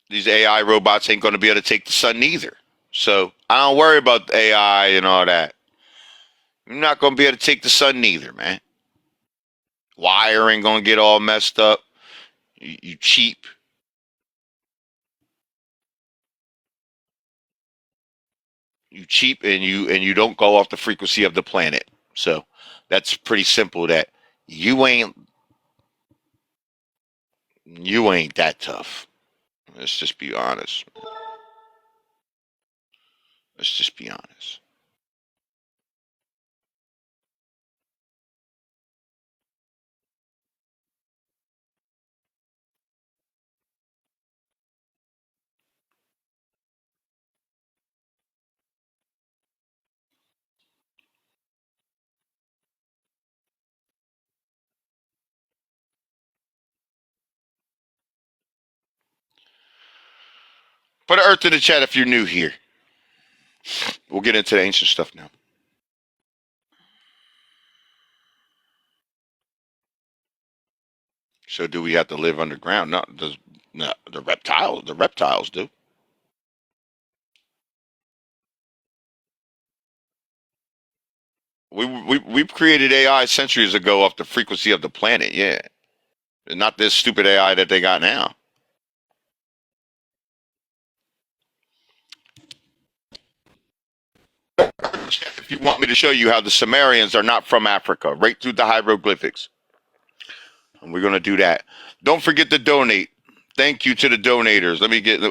These AI robots ain't going to be able to take the sun either. So I don't worry about AI and all that. You're not going to be able to take the sun neither, man. Wiring going to get all messed up. You cheap. You cheap, and you don't go off the frequency of the planet. So that's pretty simple. That you ain't you ain't that tough. Let's just be honest. Let's just be honest. Put an earth in the chat if you're new here. We'll get into the ancient stuff now. So do we have to live underground? No, the reptiles do. We've created AI centuries ago off the frequency of the planet, yeah. Not this stupid AI that they got now. If you want me to show you how the Sumerians are not from Africa, right through the hieroglyphics. And we're gonna do that. Don't forget to donate. Thank you to the donators. Let me get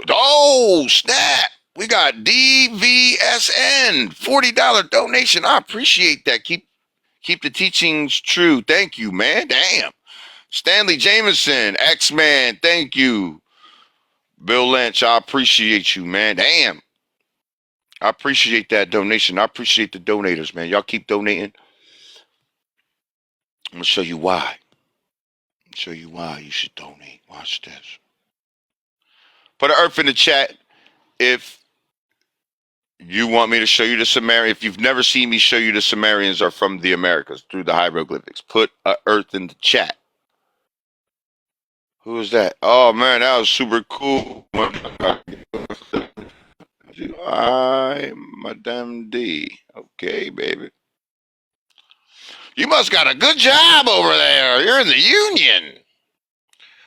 snap. We got DVSN $40 donation. I appreciate that. Keep the teachings true. Thank you, man. Damn. Stanley Jameson, X-Man, thank you. Bill Lynch, I appreciate you, man. Damn. I appreciate that donation. I appreciate the donators, man. Y'all keep donating. I'm gonna show you why. Show you why you should donate. Watch this. Put an earth in the chat if you want me to show you the Sumerians. If you've never seen me show you the Sumerians are from the Americas through the hieroglyphics, put an earth in the chat. Who is that? Oh man, that was super cool. I, Madame D. Okay, baby. You must got a good job over there. You're in the union.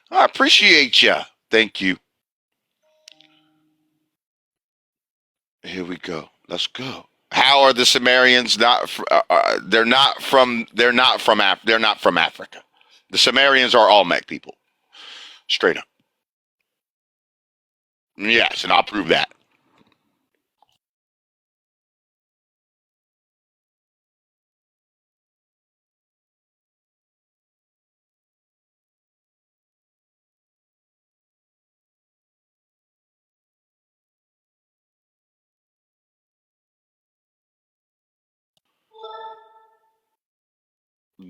I appreciate you. Thank you. Here we go. Let's go. How are the Sumerians not? They're not from. They're not from. They're not from Africa. The Sumerians are Olmec people. Straight up. Yes, and I'll prove that.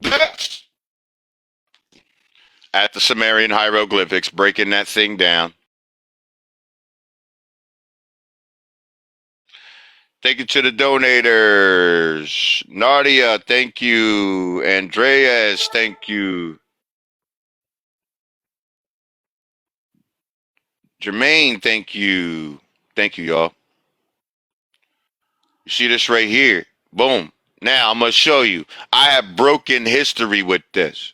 Yes. At the Sumerian hieroglyphics, breaking that thing down. Thank you to the donators. Nadia, thank you. Andreas, thank you. Jermaine, thank you. Thank you, y'all. You see this right here? Boom. Now I'm going to show you. I have broken history with this.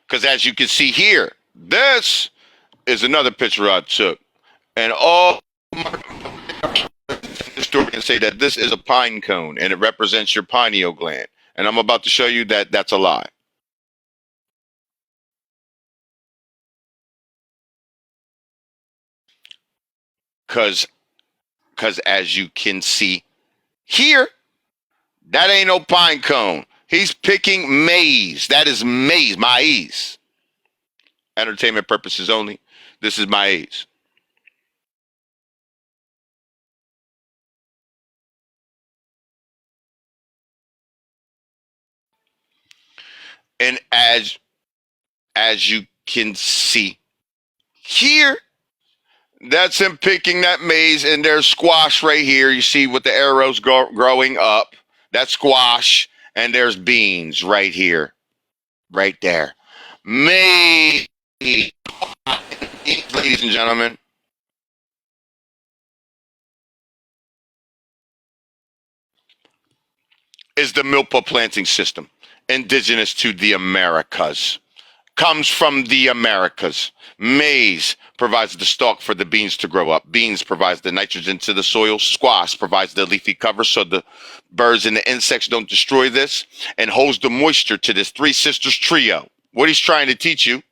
Because as you can see here, this is another picture I took. And all historians say that this is a pine cone and it represents your pineal gland. And I'm about to show you that that's a lie. Because as you can see here, that ain't no pine cone. He's picking maize. That is maize, maize. Entertainment purposes only. This is maize. And as you can see here. That's him picking that maize, and there's squash right here. You see with the arrows growing up. That's squash, and there's beans right here, right there. Maize, ladies and gentlemen, is the milpa planting system, indigenous to the Americas. Comes from the Americas. Maize provides the stalk for the beans to grow up. Beans provides the nitrogen to the soil. Squash provides the leafy cover so the birds and the insects don't destroy this, and holds the moisture to this three sisters trio. What he's trying to teach you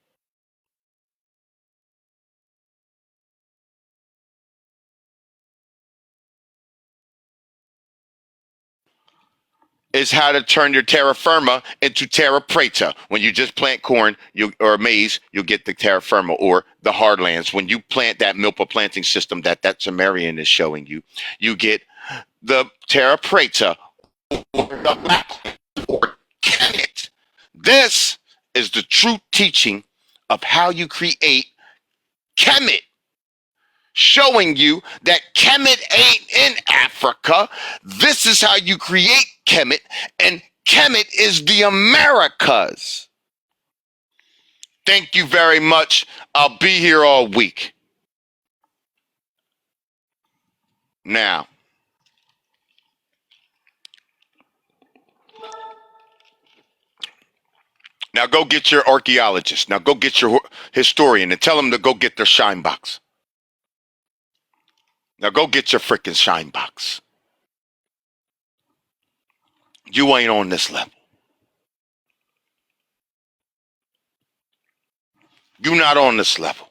is how to turn your terra firma into terra preta. When you just plant corn or maize, you'll get the terra firma or the hardlands. When you plant that milpa planting system that Sumerian is showing you, you get the terra preta or the black or Kemet. This is the true teaching of how you create Kemet, showing you that Kemet ain't in Africa. This is how you create Kemet, and Kemet is the Americas. Thank you very much. I'll be here all week. Now, now go get your archaeologist. Now go get your historian and tell them to go get their shine box. Now go get your freaking shine box. You ain't on this level. You not on this level.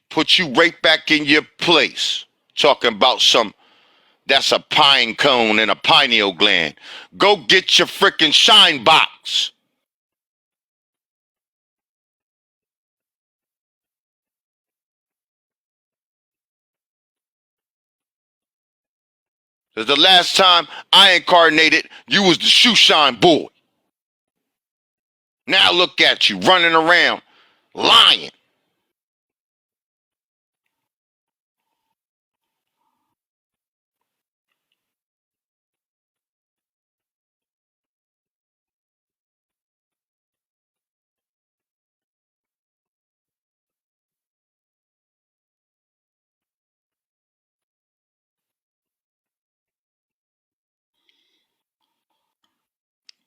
Put you right back in your place. Talking about some, that's a pine cone and a pineal gland. Go get your freaking shine box. Because the last time I incarnated, you was the shoe shine boy. Now look at you running around lying.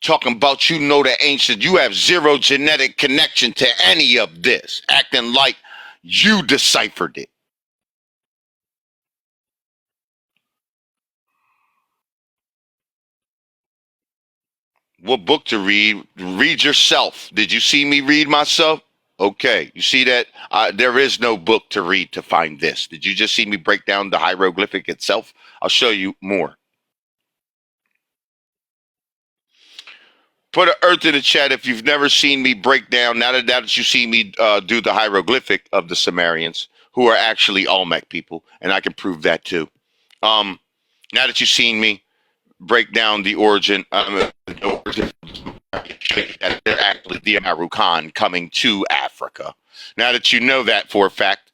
Talking about you know the ancient, you have zero genetic connection to any of this, acting like you deciphered it. What book to read? Read yourself. Did you see me read myself? Okay, you see that? There is no book to read to find this. Did you just see me break down the hieroglyphic itself? I'll show you more. Put an earth in the chat if you've never seen me break down. Now that you see me do the hieroglyphic of the Sumerians, who are actually Olmec people, and I can prove that too. Now that you've seen me break down the origin, that they're actually the Amaru Khan coming to Africa. Now that you know that for a fact,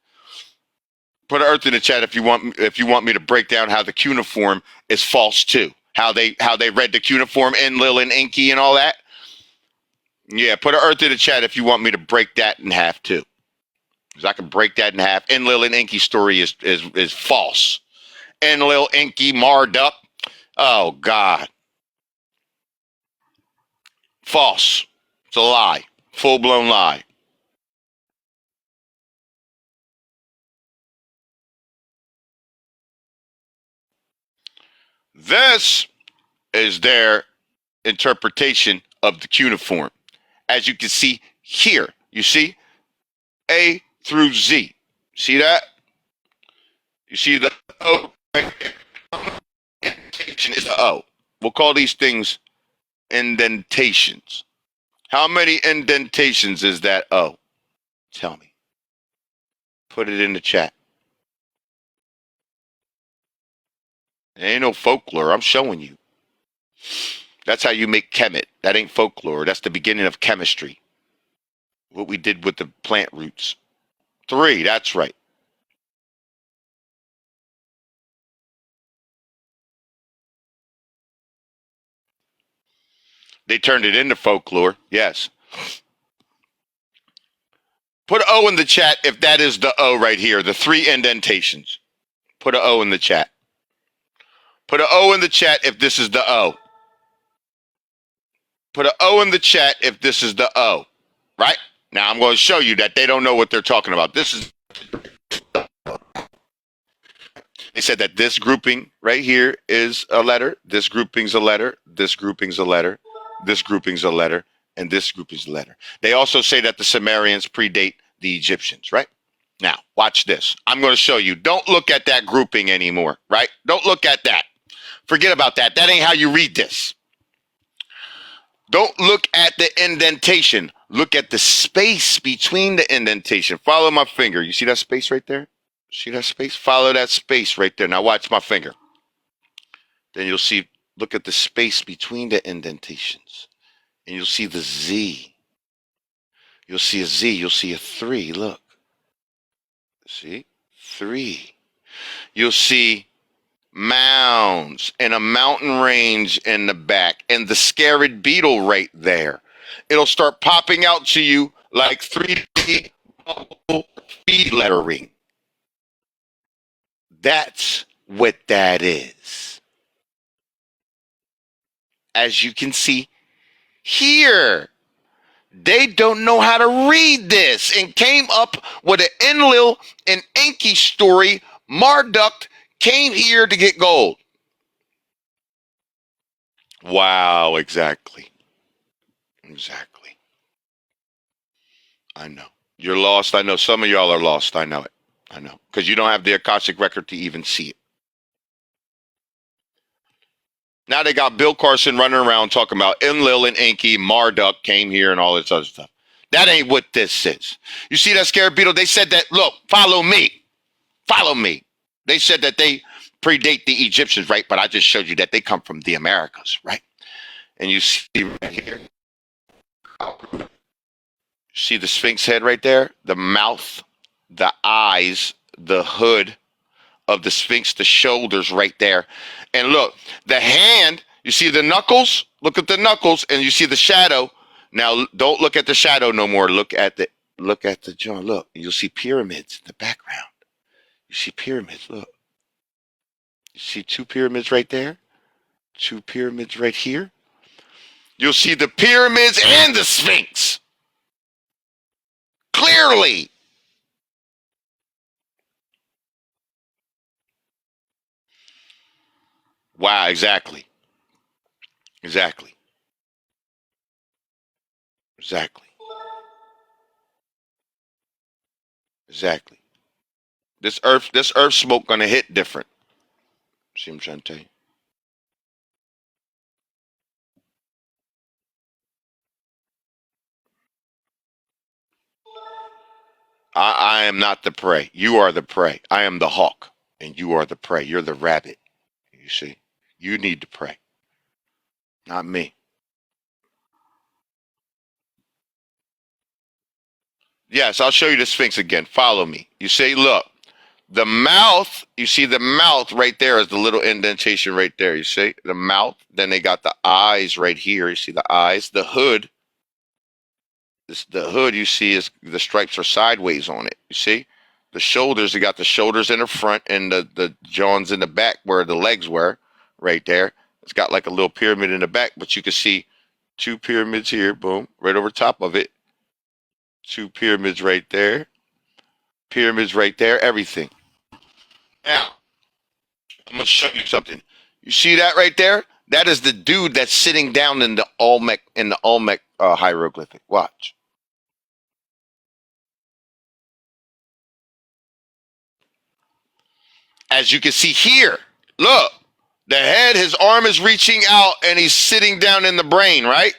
put an earth in the chat if you want me to break down how the cuneiform is false too. How they read the cuneiform, Enlil and Enki and all that. Yeah, put an earth in the chat if you want me to break that in half too. Because I can break that in half. Enlil and Enki story is false. Enlil, Enki, Marduk. Oh God. False. It's a lie. Full blown lie. This is their interpretation of the cuneiform. As you can see here, you see A through Z. See that? You see the O right there? Indentation is the O. We'll call these things indentations. How many indentations is that O? Tell me. Put it in the chat. It ain't no folklore. I'm showing you. That's how you make Kemet. That ain't folklore. That's the beginning of chemistry. What we did with the plant roots. 3, that's right. They turned it into folklore. Yes. Put an O in the chat if that is the O right here, the 3 indentations. Put an O in the chat. Put an O in the chat if this is the O. Put an O in the chat if this is the O. Right? Now I'm going to show you that they don't know what they're talking about. This is, they said that this grouping right here is a letter. This grouping's a letter. This grouping's a letter. This grouping's a letter. And this grouping's a letter. They also say that the Sumerians predate the Egyptians, right? Now, watch this. I'm going to show you. Don't look at that grouping anymore, right? Don't look at that. Forget about that. That ain't how you read this. Don't look at the indentation. Look at the space between the indentation. Follow my finger. You see that space right there? See that space? Follow that space right there. Now watch my finger. Then you'll see, look at the space between the indentations. And you'll see the Z. You'll see a Z. You'll see a 3. Look. See? 3. You'll see mounds and a mountain range in the back and the scarred beetle right there. It'll start popping out to you like 3D feed lettering. That's what that is. As you can see here, they don't know how to read this and came up with an Enlil and Enki story. Marduk came here to get gold. Wow, exactly. Exactly. I know. You're lost. I know some of y'all are lost. I know it. I know. Because you don't have the Akashic record to even see it. Now they got Bill Carson running around talking about Enlil and Enki, Marduk came here and all this other stuff. That ain't what this is. You see that scared beetle? They said that, look, follow me. Follow me. They said that they predate the Egyptians, right? But I just showed you that they come from the Americas, right? And you see right here, see the Sphinx head right there? The mouth, the eyes, the hood of the Sphinx, the shoulders right there. And look, the hand, you see the knuckles? Look at the knuckles and you see the shadow. Now don't look at the shadow no more. Look at the jaw. Look, you'll see pyramids in the background. You see pyramids, look. You see 2 pyramids right there? 2 pyramids right here. You'll see the pyramids and the Sphinx. Clearly. Wow, exactly. Exactly. Exactly. Exactly. This earth smoke gonna hit different. See what I'm trying to tell you? I am not the prey. You are the prey. I am the hawk, and you are the prey. You're the rabbit. You see? You need to pray, not me. Yes, I'll show you the Sphinx again. Follow me. You see, look, the mouth, you see the mouth right there is the little indentation right there. You see the mouth. Then they got the eyes right here. You see the eyes. The hood. The hood you see is the stripes are sideways on it. You see? The shoulders, they got the shoulders in the front and the Johns in the back where the legs were, right there. It's got like a little pyramid in the back, but you can see 2 pyramids here, boom, right over top of it. 2 pyramids right there. Pyramids right there, everything. Now, I'm gonna show you something. You see that right there? That is the dude that's sitting down in the Olmec hieroglyphic. Watch. As you can see here, look, the head, his arm is reaching out and he's sitting down in the brain, right?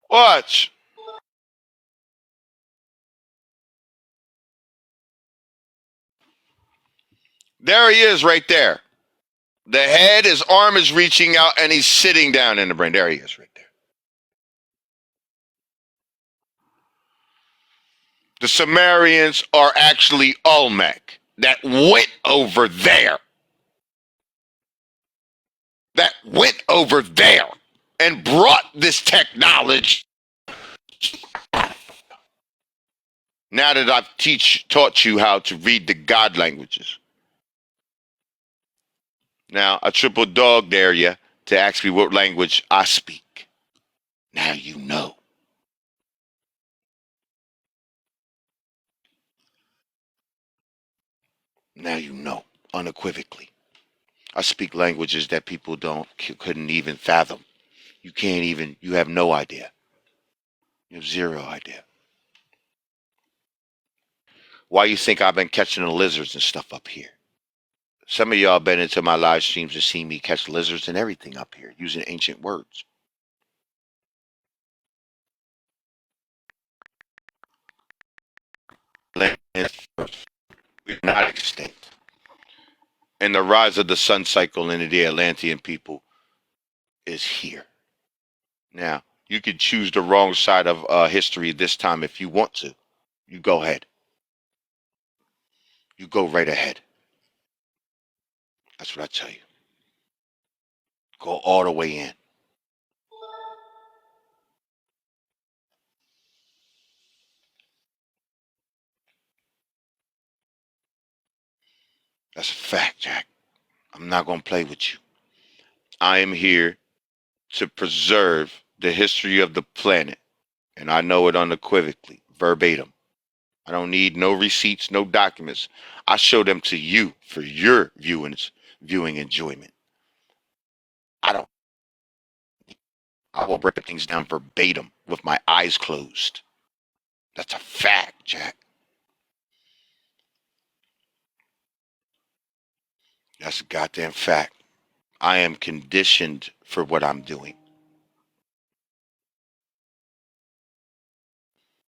Watch. There he is right there. The head, his arm is reaching out and he's sitting down in the brain. There he is right there. The Sumerians are actually Olmec that went over there. That went over there and brought this technology. Now that I've taught you how to read the God languages. Now, I triple dog dare you to ask me what language I speak. Now you know. Now you know unequivocally. I speak languages that people couldn't even fathom. You can't even, you have no idea. You have zero idea. Why you think I've been catching the lizards and stuff up here? Some of y'all been into my live streams and seen me catch lizards and everything up here using ancient words. We're not extinct. And the rise of the sun cycle into the Atlantean people is here. Now, you could choose the wrong side of history this time if you want to. You go ahead. You go right ahead. That's what I tell you. Go all the way in. That's a fact, Jack. I'm not going to play with you. I am here to preserve the history of the planet, and I know it unequivocally, verbatim. I don't need no receipts, no documents. I show them to you for your viewing enjoyment. I don't. I will break things down verbatim with my eyes closed. That's a fact, Jack. That's a goddamn fact. I am conditioned for what I'm doing.